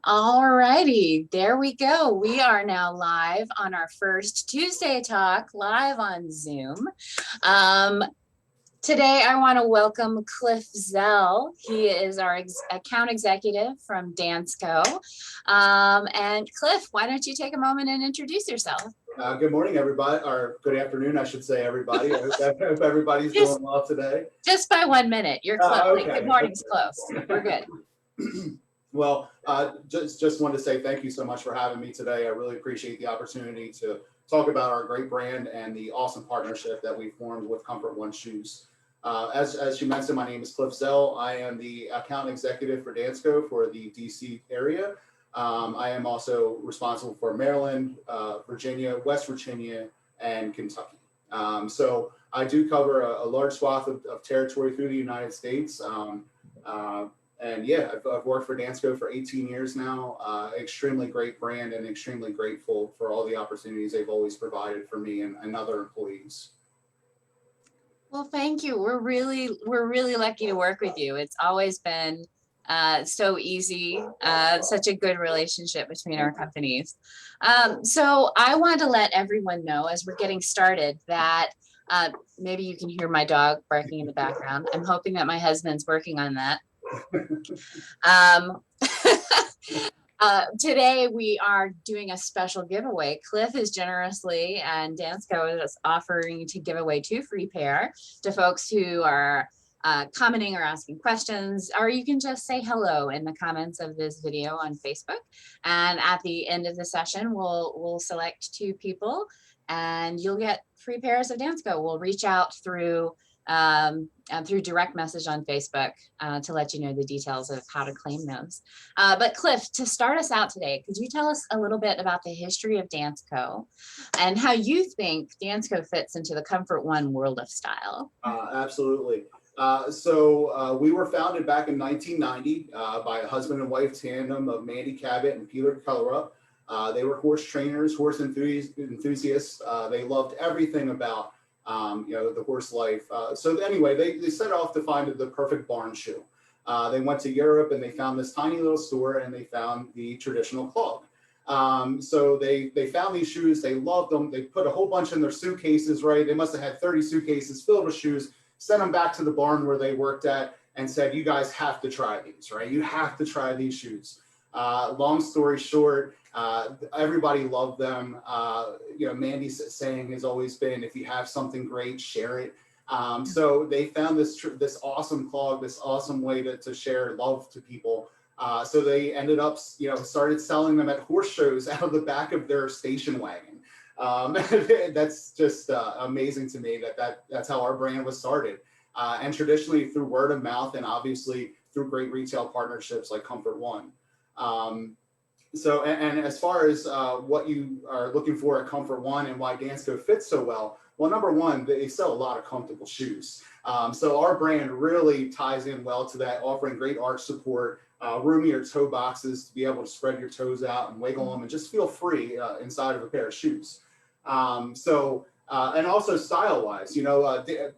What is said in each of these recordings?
All righty, there we go. We are now live on our first Tuesday Talk, live on Zoom. Today, I want to welcome Cliff Zell. He is our account executive from Dansko. And Cliff, why don't you take a moment and introduce yourself? Good morning, everybody, or good afternoon, I should say, everybody. I hope everybody's doing well today. Just by 1 minute, you're close. Okay. Good morning's close. We're good. Well, just wanted to say thank you so much for having me today. I really appreciate the opportunity to talk about our great brand and the awesome partnership that we formed with Comfort One Shoes. As you mentioned, my name is Cliff Zell. I am the account executive for Dansko for the DC area. I am also responsible for Maryland, Virginia, West Virginia, and Kentucky. So I do cover a large swath of territory through the United States. And yeah, I've worked for Dansko for 18 years now. Extremely great brand, and extremely grateful for all the opportunities they've always provided for me and other employees. Well, thank you. We're really lucky to work with you. It's always been so easy, such a good relationship between our companies. So I want to let everyone know as we're getting started that maybe you can hear my dog barking in the background. I'm hoping that my husband's working on that. Today we are doing a special giveaway. Cliff is generously, and Dansko is offering to give away 2 free pair to folks who are commenting or asking questions, or you can just say hello in the comments of this video on Facebook. And at the end of the session, we'll select 2 people and you'll get free pairs of Dansko. We'll reach out through direct message on Facebook to let you know the details of how to claim those. But Cliff, to start us out today, could you tell us a little bit about the history of Dansko and how you think Dansko fits into the Comfort One world of style? Absolutely. So we were founded back in 1990 by a husband and wife tandem of Mandy Cabot and Peter Kellerup. They were horse trainers, horse enthusiasts. They loved everything about the horse life. So anyway, they set off to find the perfect barn shoe. They went to Europe and they found this tiny little store and they found the traditional clog. So they found these shoes, they loved them. They put a whole bunch in their suitcases, right? They must have had 30 suitcases filled with shoes, sent them back to the barn where they worked at and said, you guys have to try these, right? You have to try these shoes. Long story short, everybody loved them. Mandy's saying has always been, if you have something great, share it. So they found this awesome clog, this awesome way to share love to people. So they ended up, started selling them at horse shows out of the back of their station wagon. That's just amazing to me that's how our brand was started. And traditionally through word of mouth and obviously through great retail partnerships like Comfort One. So as far as what you are looking for at Comfort One and why Dansko fits so well, number one, they sell a lot of comfortable shoes. So our brand really ties in well to that, offering great arch support, roomier toe boxes to be able to spread your toes out and wiggle them and just feel free inside of a pair of shoes. And also style-wise,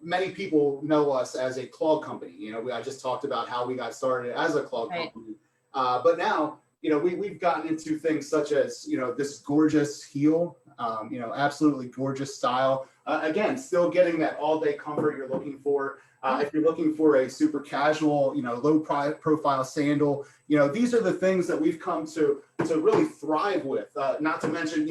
many people know us as a clog company. I just talked about how we got started as a clog company, but now, we've gotten into things such as, this gorgeous heel, absolutely gorgeous style. Again, still getting that all-day comfort you're looking for. If you're looking for a super casual, low profile sandal, these are the things that we've come to really thrive with. Not to mention,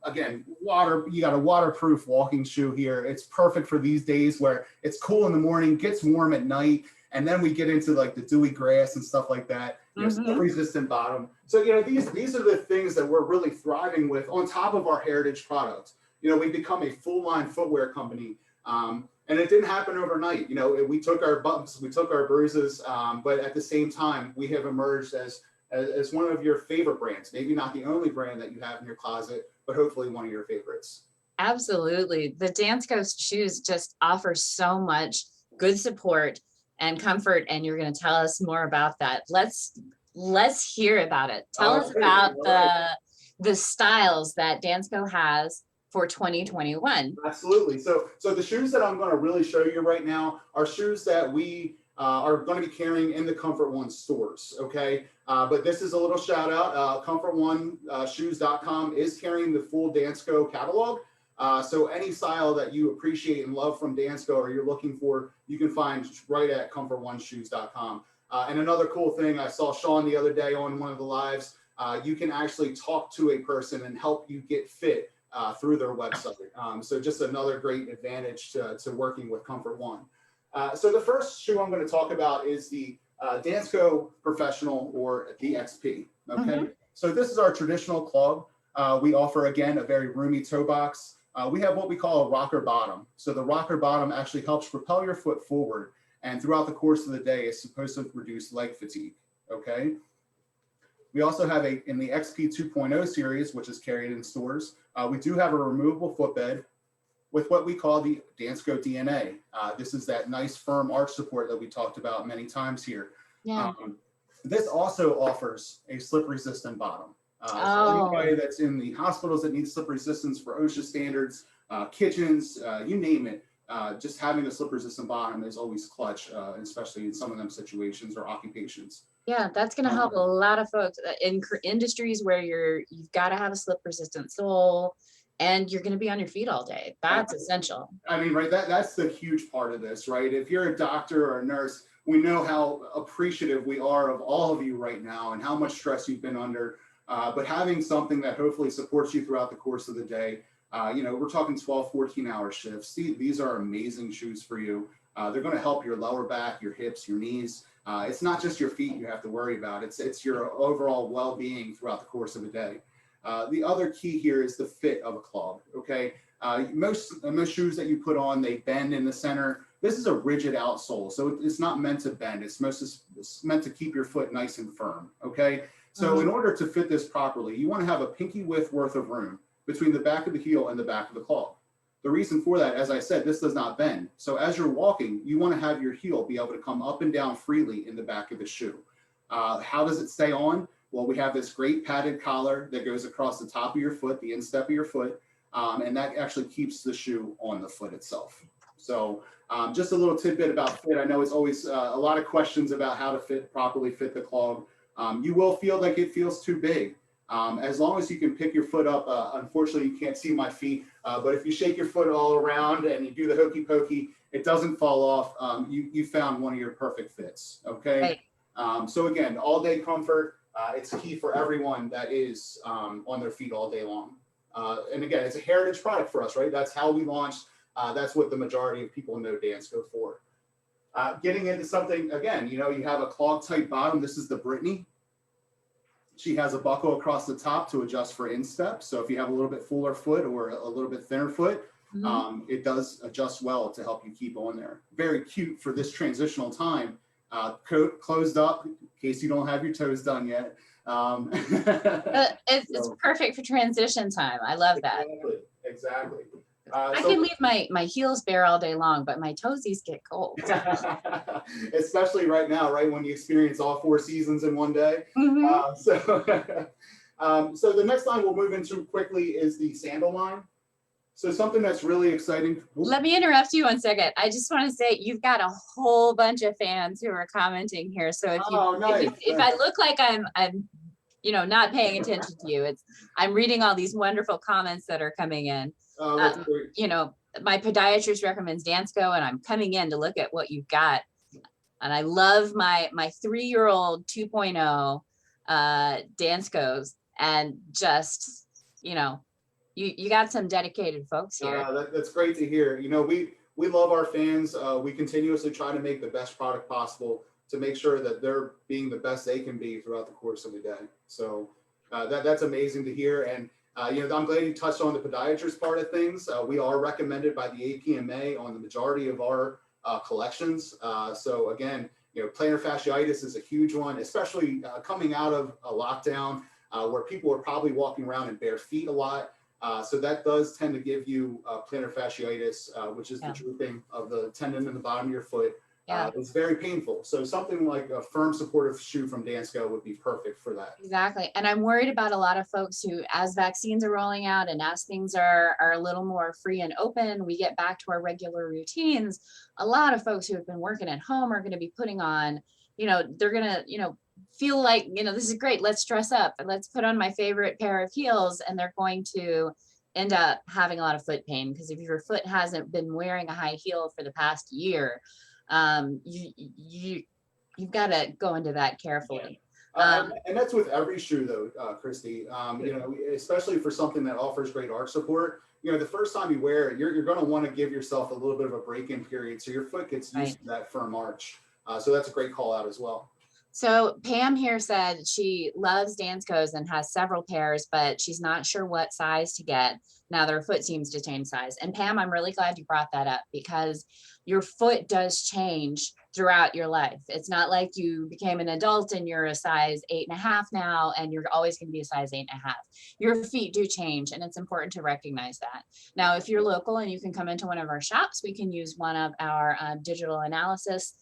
again, you got a waterproof walking shoe here. It's perfect for these days where it's cool in the morning, gets warm at night. And then we get into like the dewy grass and stuff like that, resistant bottom. So, these are the things that we're really thriving with on top of our heritage products. We've become a full line footwear company. And it didn't happen overnight. We took our bumps, we took our bruises, but at the same time, we have emerged as one of your favorite brands, maybe not the only brand that you have in your closet, but hopefully one of your favorites. Absolutely. The Dansko shoes just offer so much good support and comfort, and you're going to tell us more about that. Let's hear about it. Tell us about the styles that Dansko has for 2021. Absolutely. So the shoes that I'm going to really show you right now are shoes that we are going to be carrying in the Comfort One stores. Okay. But this is a little shout out. ComfortOneShoes.com is carrying the full Dansko catalog. So any style that you appreciate and love from Dansko or you're looking for, you can find right at ComfortOneShoes.com. And another cool thing, I saw Sean the other day on one of the lives, you can actually talk to a person and help you get fit through their website. So just another great advantage to working with Comfort One. So the first shoe I'm going to talk about is the Dansko Professional, or DXP. Okay, so this is our traditional clog. We offer, again, a very roomy toe box. We have what we call a rocker bottom. So the rocker bottom actually helps propel your foot forward, and throughout the course of the day is supposed to reduce leg fatigue. Okay. We also have in the XP 2.0 series, which is carried in stores, we do have a removable footbed with what we call the Dansko DNA. This is that nice firm arch support that we talked about many times here. Yeah. This also offers a slip resistant bottom. So anybody that's in the hospitals that need slip resistance for OSHA standards, kitchens, you name it, just having a slip resistant bottom is always clutch, especially in some of them situations or occupations. Yeah, that's going to help a lot of folks in industries where you've got to have a slip resistant sole and you're going to be on your feet all day. That's essential. I mean, right, that's the huge part of this, right? If you're a doctor or a nurse, we know how appreciative we are of all of you right now and how much stress you've been under. But having something that hopefully supports you throughout the course of the day, we're talking 12, 14-hour shifts. These are amazing shoes for you. They're going to help your lower back, your hips, your knees. It's not just your feet you have to worry about. It's your overall well-being throughout the course of the day. The other key here is the fit of a clog. Okay, most shoes that you put on, they bend in the center. This is a rigid outsole, so it's not meant to bend. It's meant to keep your foot nice and firm. Okay, so in order to fit this properly, you want to have a pinky width worth of room between the back of the heel and the back of the clog. The reason for that, as I said, this does not bend. So as you're walking, you want to have your heel be able to come up and down freely in the back of the shoe. How does it stay on? Well, we have this great padded collar that goes across the top of your foot, the instep of your foot, and that actually keeps the shoe on the foot itself. So just a little tidbit about fit. I know it's always a lot of questions about how to properly fit the clog. You will feel like it feels too big. As long as you can pick your foot up, unfortunately you can't see my feet, but if you shake your foot all around and you do the hokey pokey, it doesn't fall off. You found one of your perfect fits. Okay. Right. So again, all day comfort. It's key for everyone that is on their feet all day long. And again, it's a heritage product for us, right? That's how we launched. That's what the majority of people know Dansko for. Getting into something, again, you have a clog type bottom. This is the Brittany. She has a buckle across the top to adjust for instep. So if you have a little bit fuller foot or a little bit thinner foot, it does adjust well to help you keep on there. Very cute for this transitional time. Coat closed up in case you don't have your toes done yet. It's perfect for transition time. I love that. Exactly. I can leave my heels bare all day long, but my toesies get cold. Especially right now, right when you experience all 4 seasons in one day. So the next line we'll move into quickly is the sandal line. So something that's really exciting. Let me interrupt you 1 second. I just want to say you've got a whole bunch of fans who are commenting here. So if I look like I'm not paying attention to you, I'm reading all these wonderful comments that are coming in. My podiatrist recommends Dansko, and I'm coming in to look at what you've got. And I love my 3-year-old 2.0 Danskos, and just, you got some dedicated folks here. That's great to hear. We love our fans. We continuously try to make the best product possible to make sure that they're being the best they can be throughout the course of the day. So that's amazing to hear. And I'm glad you touched on the podiatrist part of things. We are recommended by the APMA on the majority of our collections. So again, plantar fasciitis is a huge one, especially coming out of a lockdown where people are probably walking around in bare feet a lot. So that does tend to give you plantar fasciitis, which is the drooping of the tendon in the bottom of your foot. It's very painful. So something like a firm supportive shoe from Dansko would be perfect for that. Exactly. And I'm worried about a lot of folks who, as vaccines are rolling out and as things are a little more free and open, we get back to our regular routines. A lot of folks who have been working at home are going to be putting on, they're going to, feel like, this is great. Let's dress up and let's put on my favorite pair of heels. And they're going to end up having a lot of foot pain, because if your foot hasn't been wearing a high heel for the past year, you've got to go into that carefully. And that's with every shoe though, Christy, especially for something that offers great arch support. The first time you wear it, you're going to want to give yourself a little bit of a break-in period so your foot gets used to that firm arch. So that's a great call out as well. So Pam here said she loves Danskos and has several pairs, but she's not sure what size to get. Now their foot seems to change size. And Pam, I'm really glad you brought that up, because your foot does change throughout your life. It's not like you became an adult and you're a size 8.5 now, and you're always going to be a size 8.5. Your feet do change, and it's important to recognize that. Now, if you're local and you can come into one of our shops, we can use one of our digital analysis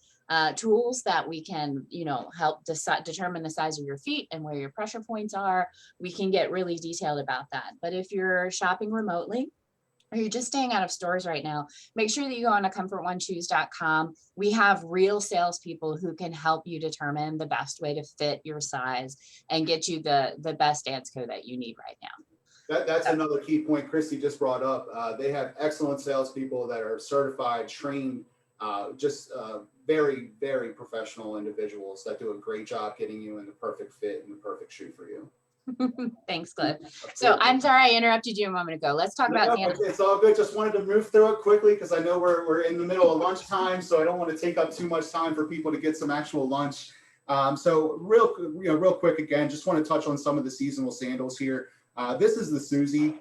tools that we can, help determine the size of your feet and where your pressure points are. We can get really detailed about that. But if you're shopping remotely, or you're just staying out of stores right now, make sure that you go on to comfortoneshoes.com. We have real salespeople who can help you determine the best way to fit your size and get you the best Dansko that you need right now. That's another key point Christy just brought up. They have excellent salespeople that are certified, trained, very, very professional individuals that do a great job getting you in the perfect fit and the perfect shoe for you. Thanks, Cliff. So I'm sorry I interrupted you a moment ago. Let's talk about sandals. It's all good. Just wanted to move through it quickly because I know we're in the middle of lunchtime, so I don't want to take up too much time for people to get some actual lunch. So real quick again, just want to touch on some of the seasonal sandals here. This is the Susie.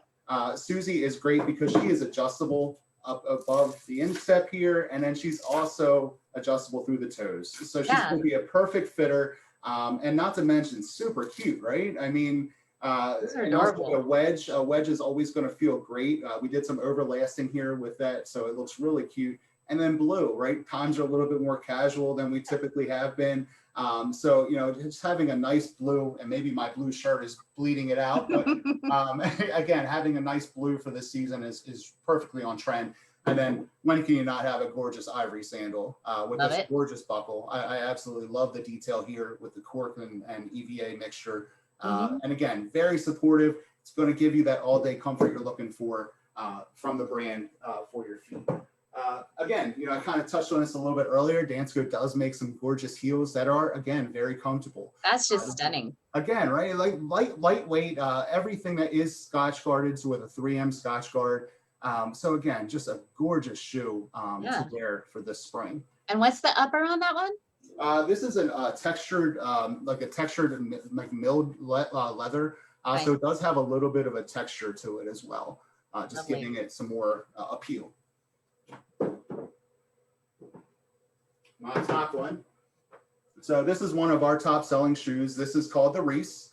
Susie is great because she is adjustable up above the instep here, and then she's also adjustable through the toes. So she's going to be a perfect fitter. And not to mention super cute, right? I mean, and also a wedge is always going to feel great. We did some overlasting here with that, so it looks really cute. And then blue, right? Times are a little bit more casual than we typically have been. So, just having a nice blue, and maybe my blue shirt is bleeding it out, but again, having a nice blue for this season is perfectly on trend. And then when can you not have a gorgeous ivory sandal with this gorgeous buckle? I absolutely love the detail here with the cork and EVA mixture. And again, very supportive. It's going to give you that all day comfort you're looking for from the brand for your feet. Again, I kind of touched on this a little bit earlier. Dansko does make some gorgeous heels that are, again, very comfortable. That's just stunning. Again, right? Like lightweight, everything that is Scotch guarded, so with a 3M Scotch guard. So again, just a gorgeous shoe to wear for this spring. And what's the upper on that one? This is a textured, like milled leather. So it does have a little bit of a texture to it as well, just giving it some more appeal. My top one. So this is one of our top selling shoes. This is called the Reese.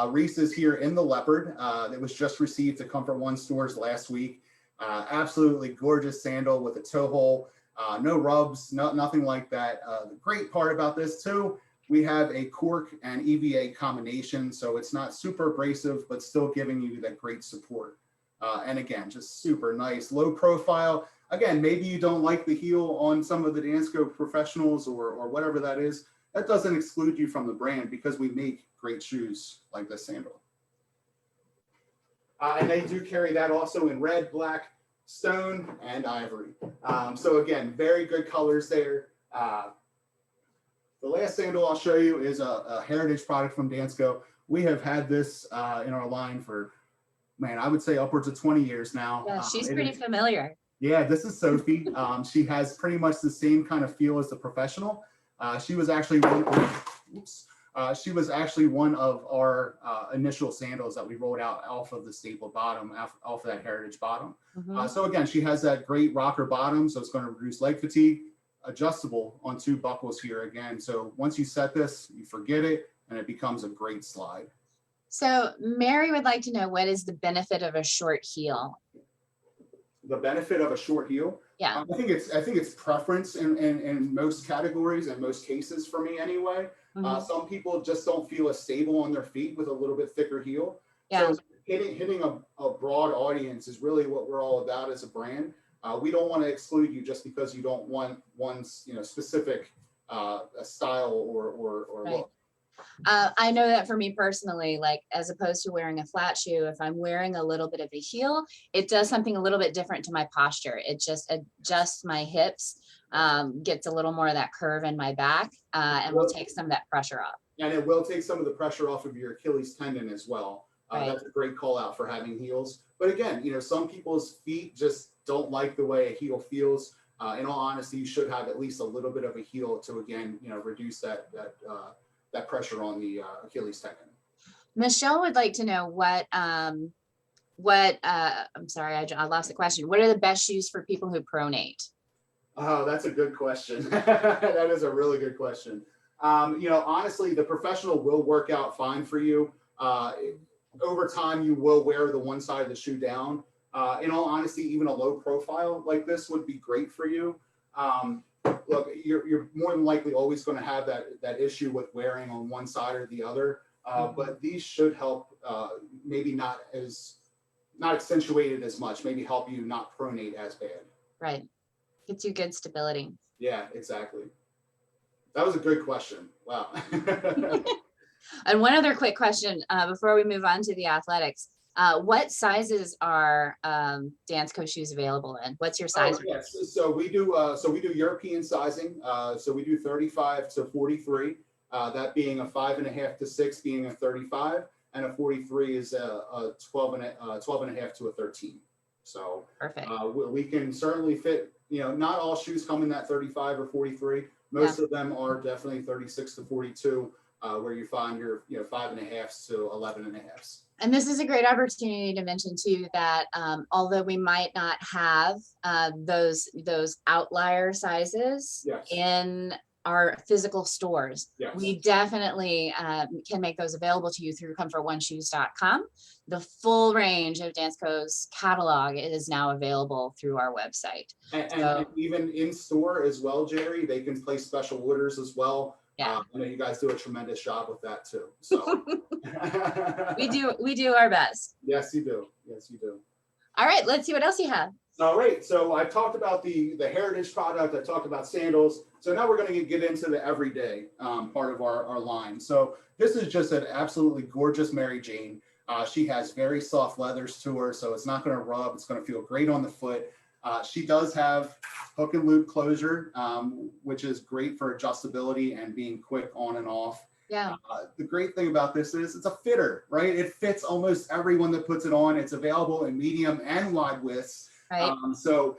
Reese is here in the leopard. It was just received to Comfort One stores last week. Absolutely gorgeous sandal with a toe hole, no rubs, nothing like that. The great part about this too, we have a cork and EVA combination, so it's not super abrasive, but still giving you that great support. And again, just super nice, low profile. Again, maybe you don't like the heel on some of the Dansko professionals or whatever that is. That doesn't exclude you from the brand because we make great shoes like this sandal. And they do carry that also in red, black, stone, and ivory. So again, very good colors there. The last sandal I'll show you is a heritage product from Dansko. We have had this in our line for, man, I would say upwards of 20 years now. Yeah, she's pretty familiar. Yeah, this is Sophie. She has pretty much the same kind of feel as the professional. She was actually one of our initial sandals that we rolled out off of the staple bottom, off of that heritage bottom. So again, she has that great rocker bottom, so it's going to reduce leg fatigue, adjustable on 2 buckles here again. So once you set this, you forget it, and it becomes a great slide. So Mary would like to know, what is the benefit of a short heel? the benefit of a short heel. Yeah. I think it's preference in most categories and most cases for me anyway. Some people just don't feel as stable on their feet with a little bit thicker heel. Yeah. So hitting a broad audience is really what we're all about as a brand. We don't want to exclude you just because you don't want one, specific style or Right. look. I know that for me personally, like as opposed to wearing a flat shoe, if I'm wearing a little bit of a heel, it does something a little bit different to my posture. It just adjusts my hips, gets a little more of that curve in my back, and will take some of that pressure off. And it will take some of the pressure off of your Achilles tendon as well. Right. That's a great call out for having heels. But again, some people's feet just don't like the way a heel feels. In all honesty, you should have at least a little bit of a heel to, again, reduce that pressure on the Achilles tendon. Michelle would like to know I'm sorry, I lost the question. What are the best shoes for people who pronate? Oh, that's a good question. That is a really good question. Honestly, the professional will work out fine for you. Over time, you will wear the one side of the shoe down. In all honesty, even a low profile like this would be great for you. Look, you're more than likely always going to have that issue with wearing on one side or the other. But these should help, maybe not accentuated as much, maybe help you not pronate as bad. Right. Gets you good stability. Yeah, exactly. That was a good question. Wow. And one other quick question before we move on to the athletics. What sizes are Dansko shoes available in? What's your size? Oh, yes. So we do European sizing. So we do 35 to 43. That being a 5.5 to 6 being a 35, and a 43 is a 12 and a half to a 13. So perfect. We can certainly fit. Not all shoes come in that 35 or 43. Most of them are definitely 36 to 42, where you find your 5.5s to 11.5s. And this is a great opportunity to mention too that although we might not have those outlier sizes in our physical stores, we definitely can make those available to you through comfortoneshoes.com. The full range of Dansko's catalog is now available through our website. And even in store as well, Jerry, they can place special orders as well. Yeah. I know you guys do a tremendous job with that too. So we do our best. Yes, you do. Yes, you do. All right, let's see what else you have. All right. So I talked about the heritage product. I talked about sandals. So now we're going to get into the everyday part of our line. So this is just an absolutely gorgeous Mary Jane. She has very soft leathers to her, so it's not going to rub. It's going to feel great on the foot. She does have hook and loop closure, which is great for adjustability and being quick on and off. Yeah. The great thing about this is it's a fitter, right? It fits almost everyone that puts it on. It's available in medium and wide widths. Right. So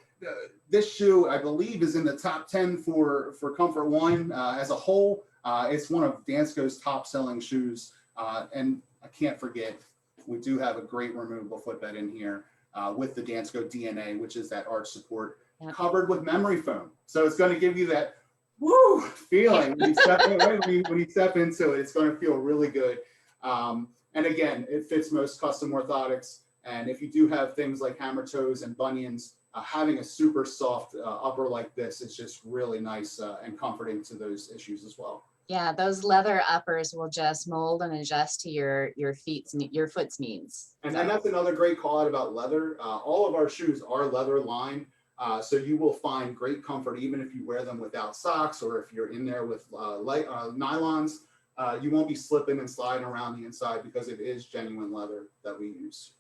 this shoe, I believe, is in the top 10 for Comfort One as a whole. It's one of Dansko's top selling shoes. And I can't forget, we do have a great removable footbed in here with the Dansko DNA, which is that arch support covered with memory foam. So it's going to give you that woo feeling when you step into it. It's going to feel really good. And again, it fits most custom orthotics. And if you do have things like hammer toes and bunions, having a super soft upper like this is just really nice and comforting to those issues as well. Yeah, those leather uppers will just mold and adjust to your foot's needs. And that's another great call out about leather. All of our shoes are leather lined, so you will find great comfort even if you wear them without socks or if you're in there with nylons. You won't be slipping and sliding around the inside because it is genuine leather that we use.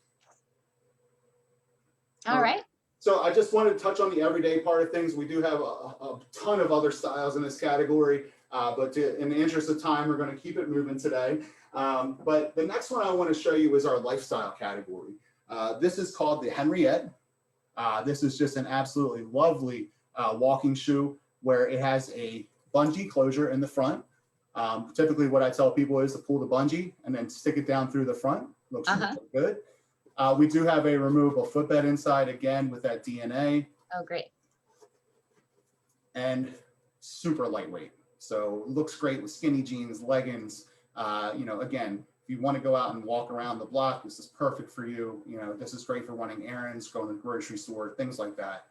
All right. So I just wanted to touch on the everyday part of things. We do have a ton of other styles in this category, but in the interest of time, we're going to keep it moving today. But the next one I want to show you is our lifestyle category. This is called the Henriette. This is just an absolutely lovely walking shoe where it has a bungee closure in the front. Typically what I tell people is to pull the bungee and then stick it down through the front. Looks really good. We do have a removable footbed inside, again, with that DNA. Oh, great. And super lightweight. So looks great with skinny jeans, leggings, again, If you want to go out and walk around the block, this is perfect for you. You know, this is great for running errands, going to the grocery store, things like that.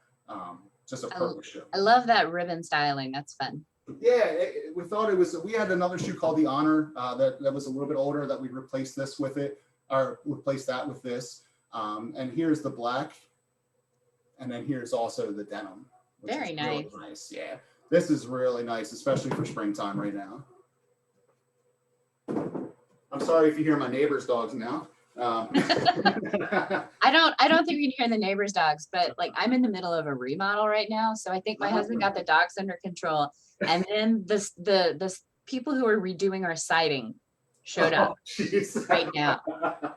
Just a perfect shoe. I love that ribbon styling. That's fun. Yeah, we thought it was, we had another shoe called the Honor that was a little bit older that we replaced this with it, or replaced that with this. And here's the black. And then here's also the denim. Very nice. Really nice. Yeah, this is really nice, especially for springtime right now. I'm sorry if you hear my neighbor's dogs now. I don't think you can hear the neighbor's dogs, but like I'm in the middle of a remodel right now, so I think my husband got the dogs under control, and then the people who are redoing our siding showed up right now.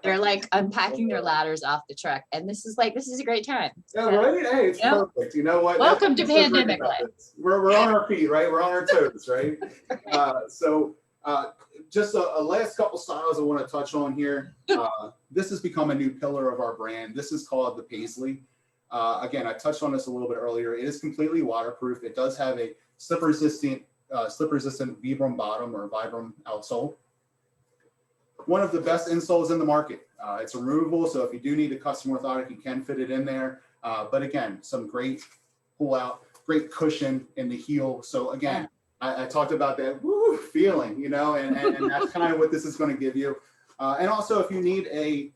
They're like unpacking their ladders off the truck, and this is a great time. Yeah, right. Hey, it's perfect. You know what? Welcome to pandemic life. We're on our feet, right? We're on our toes, right? Just a last couple styles I want to touch on here. This has become a new pillar of our brand. This is called the Paisley. Again, I touched on this a little bit earlier. It is completely waterproof. It does have a slip-resistant Vibram bottom or Vibram outsole. One of the best insoles in the market. It's removable, so if you do need a custom orthotic, you can fit it in there. But again, some great pull out, great cushion in the heel. So again, I talked about that feeling, you know, and that's kind of what this is going to give you. And also, if you need a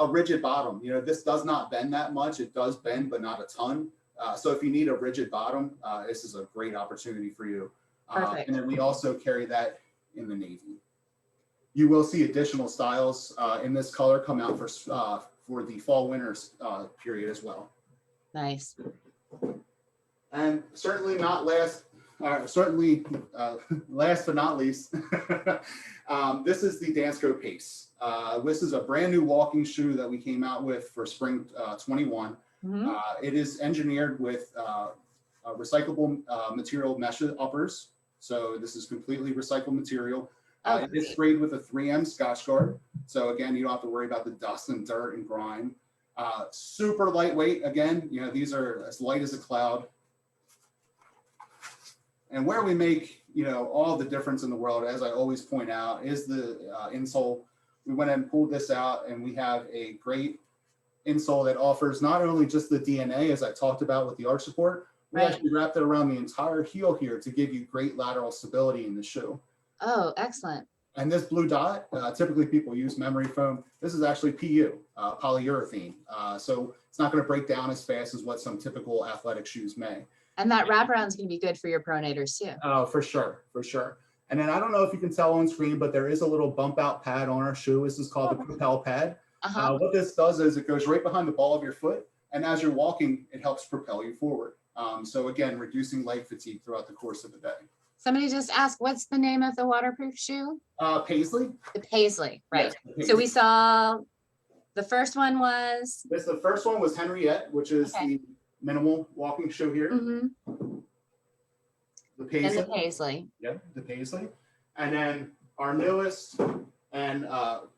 rigid bottom, you know, this does not bend that much. It does bend, but not a ton. So if you need a rigid bottom, this is a great opportunity for you. Perfect. And then we also carry that in the navy. You will see additional styles in this color come out for the fall/winter period as well. Nice. And certainly not last. Last but not least, this is the Dansko Pace. This is a brand new walking shoe that we came out with for spring 21. Mm-hmm. It is engineered with recyclable material mesh uppers. So this is completely recycled material. It is sprayed with a 3M Scotch Guard. So again, you don't have to worry about the dust and dirt and grime. Super lightweight. Again, you know, these are as light as a cloud. And where we make, you know, all the difference in the world, as I always point out, is the insole. We went and pulled this out, and we have a great insole that offers not only just the DNA, as I talked about with the arch support, we actually wrapped it around the entire heel here to give you great lateral stability in the shoe. Oh, excellent. And this blue dot, typically people use memory foam. This is actually PU, polyurethane. So it's not going to break down as fast as what some typical athletic shoes may. And that wraparound is going to be good for your pronators too. Oh, for sure, for sure. And then I don't know if you can tell on screen, but there is a little bump out pad on our shoe. This is called the propel pad. What this does is it goes right behind the ball of your foot. And as you're walking, it helps propel you forward. So again, reducing leg fatigue throughout the course of the day. Somebody just asked, what's the name of the waterproof shoe? Paisley. The Paisley, right. Yes, the Paisley. So we saw the first one was? The first one was Henriette, which is the minimal walking shoe here. Mm-hmm. The Paisley. And the Paisley. Yep, the Paisley. And then our newest and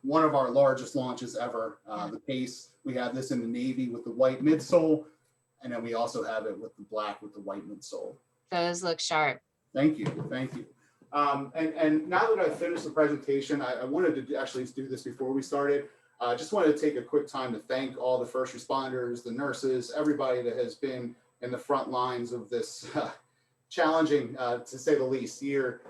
one of our largest launches ever, the Pace. We have this in the navy with the white midsole, and then we also have it with the black with the white midsole. Those look sharp. Thank you, thank you. And now that I've finished the presentation, I wanted to actually do this before we started. I just wanted to take a quick time to thank all the first responders, the nurses, everybody that has been in the front lines of this challenging, to say the least, year.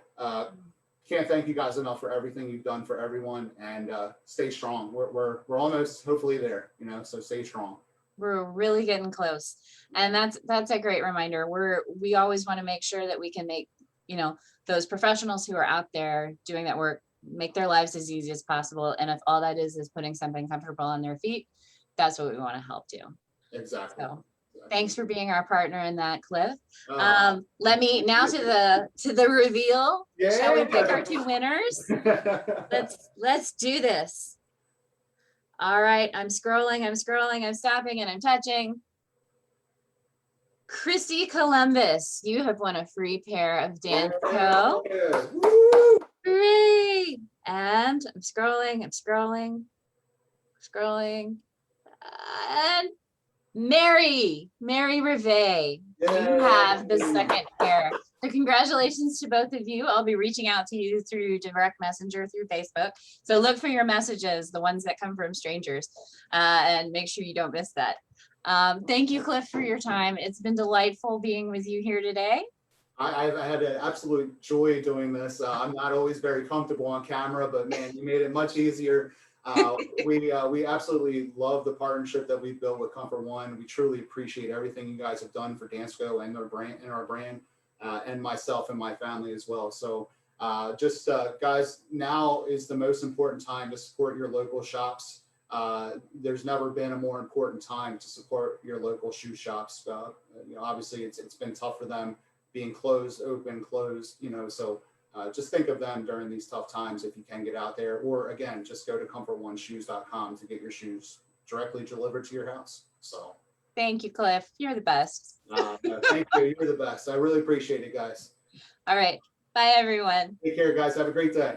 Can't thank you guys enough for everything you've done for everyone, and stay strong. We're almost hopefully there, you know, so stay strong. We're really getting close. And that's a great reminder. We always want to make sure that we can make, you know, those professionals who are out there doing that work, make their lives as easy as possible. And if all that is putting something comfortable on their feet, that's what we want to help do. Exactly. So thanks for being our partner in that, Cliff. Let me now to the reveal. Yeah. Shall we pick our two winners? Let's do this. All right, I'm scrolling, I'm stopping, and I'm touching. Christy Columbus, you have won a free pair of Dansko. Great. And I'm scrolling. And Mary Rivet, you have the second pair So congratulations to both of you. I'll be reaching out to you through direct messenger through Facebook. So look for your messages, the ones that come from strangers, and make sure you don't miss that. Thank you, Cliff, for your time. It's been delightful being with you here today. I've had an absolute joy doing this. I'm not always very comfortable on camera, but man, you made it much easier. We absolutely love the partnership that we've built with Comfort One. We truly appreciate everything you guys have done for Dansko and our brand, and myself and my family as well. So guys, now is the most important time to support your local shops. There's never been a more important time to support your local shoe shops. Obviously it's been tough for them being closed, open, closed, so just think of them during these tough times if you can get out there, or again, just go to comfortoneshoes.com to get your shoes directly delivered to your house. So thank you, Cliff. You're the best. Thank you. You're the best. I really appreciate it, guys. All right. Bye, everyone. Take care, guys. Have a great day.